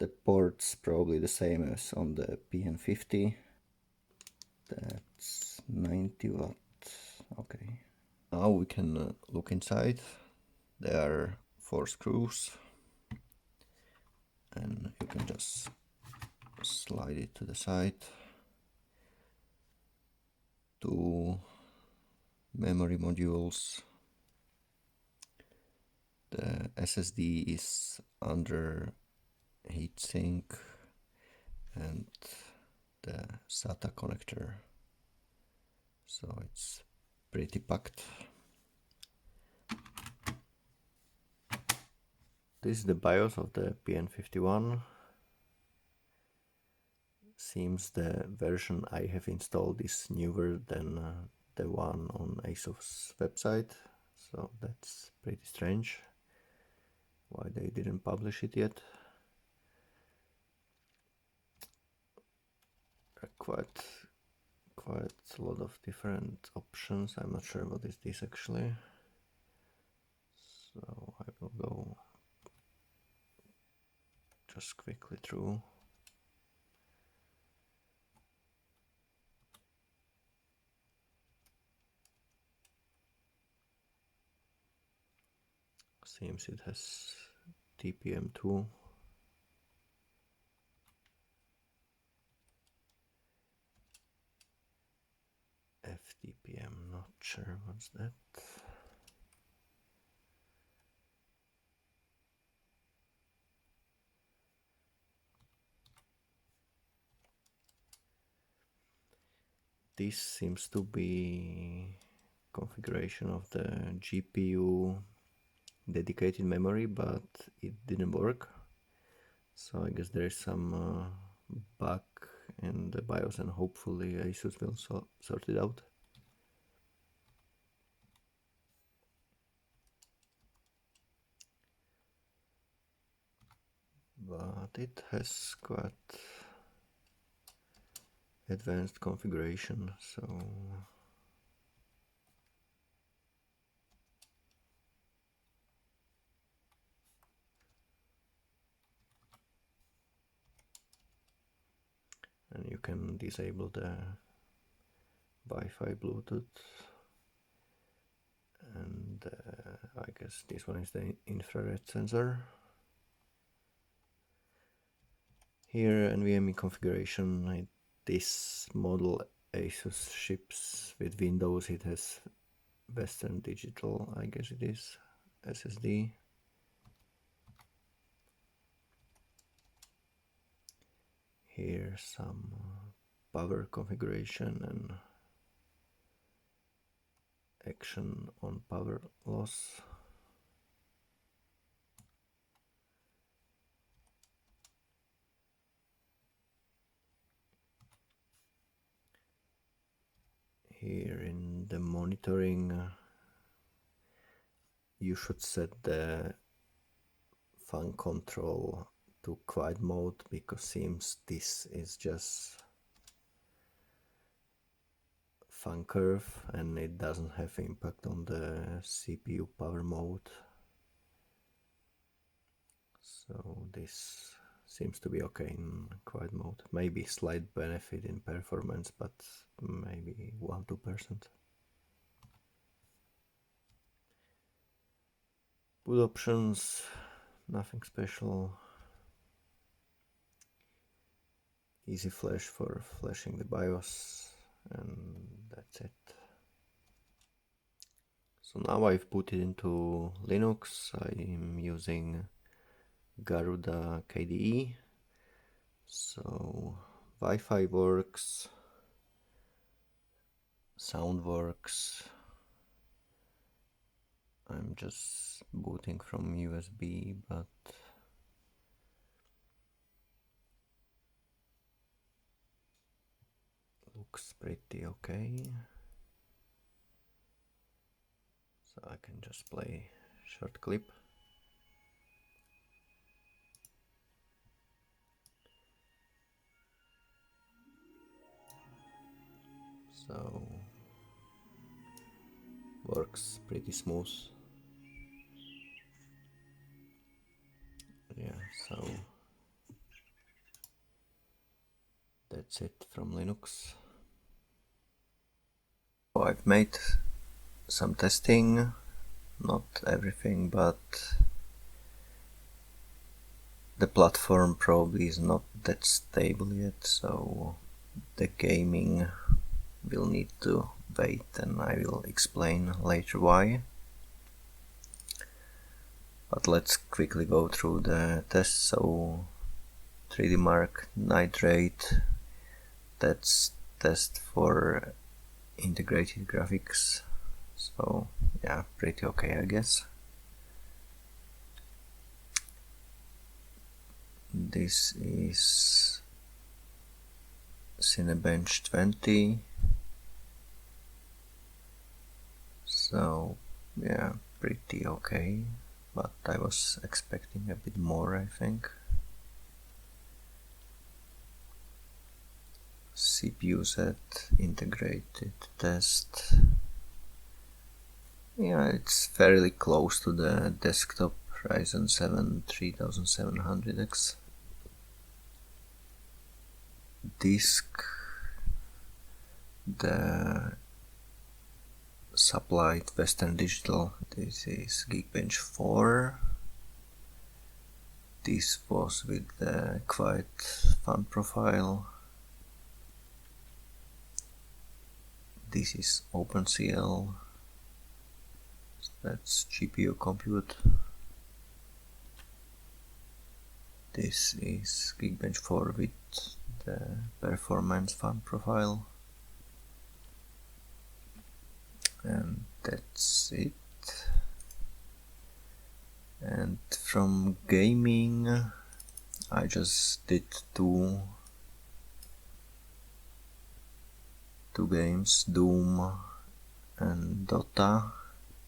The port's probably the same as on the PN50. That's 90 watt. Okay. Now we can look inside. There are 4 screws, and you can just slide it to the side. 2 memory modules. The SSD is under heatsink, and the SATA connector, so it's pretty packed. This is the BIOS of the PN51. Seems the version I have installed is newer than the one on Asus website, so that's pretty strange why they didn't publish it yet. Quite a lot of different options. I'm not sure what is this actually, so I will go just quickly through. Seems it has TPM2. FTPM, not sure what's that. This seems to be configuration of the GPU dedicated memory, but it didn't work. So I guess there is some bug in the BIOS, and hopefully Asus will sort it out. But it has quite advanced configuration, so and you can disable the Wi-Fi, Bluetooth, and I guess this one is the infrared sensor. Here NVMe configuration, this model Asus ships with Windows. It has Western Digital, I guess it is, SSD. Here some power configuration and action on power loss. Here in the monitoring, you should set the fan control to quiet mode, because seems this is just fan curve and it doesn't have impact on the CPU power mode. So this seems to be okay in quiet mode. Maybe slight benefit in performance, but maybe 1-2%. Boot options, nothing special. Easy flash for flashing the BIOS, and that's it. So now I've put it into Linux. I'm using Garuda KDE. So Wi-Fi works, sound works. I'm just booting from USB, but looks pretty okay. So I can just play short clip. So works pretty smooth. Yeah, so That's it from Linux. So I've made some testing, not everything, but the platform probably is not that stable yet, so the gaming will need to wait, and I will explain later why. But let's quickly go through the tests. So 3D Mark Nitrate, that's test for integrated graphics, so yeah, pretty okay, I guess. This is Cinebench 20, so yeah, pretty okay, but I was expecting a bit more, I think. CPU set integrated test, yeah, it's fairly close to the desktop Ryzen 7 3700X. Disk, the supplied Western Digital, this is Geekbench 4. This was with the quite fun profile. This is OpenCL, that's GPU compute. This is Geekbench 4 with the performance fun profile. And that's it. And from gaming, I just did two games, Doom and Dota.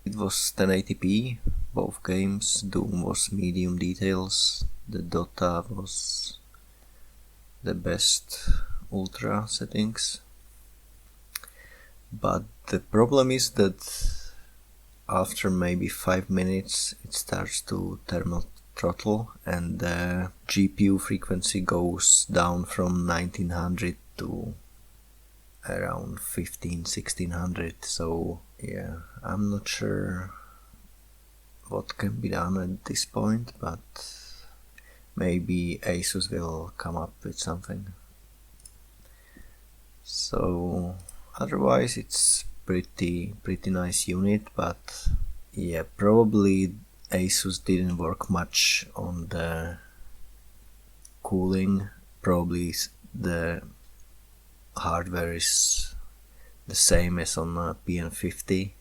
It was 1080p, both games. Doom was medium details, the Dota was the best ultra settings. But the problem is that after maybe 5 minutes it starts to thermal throttle, and the GPU frequency goes down from 1900 to around 1600. So yeah, I'm not sure what can be done at this point, but maybe Asus will come up with something. So otherwise it's pretty nice unit, but yeah, probably Asus didn't work much on the cooling. Probably the hardware is the same as on PN50,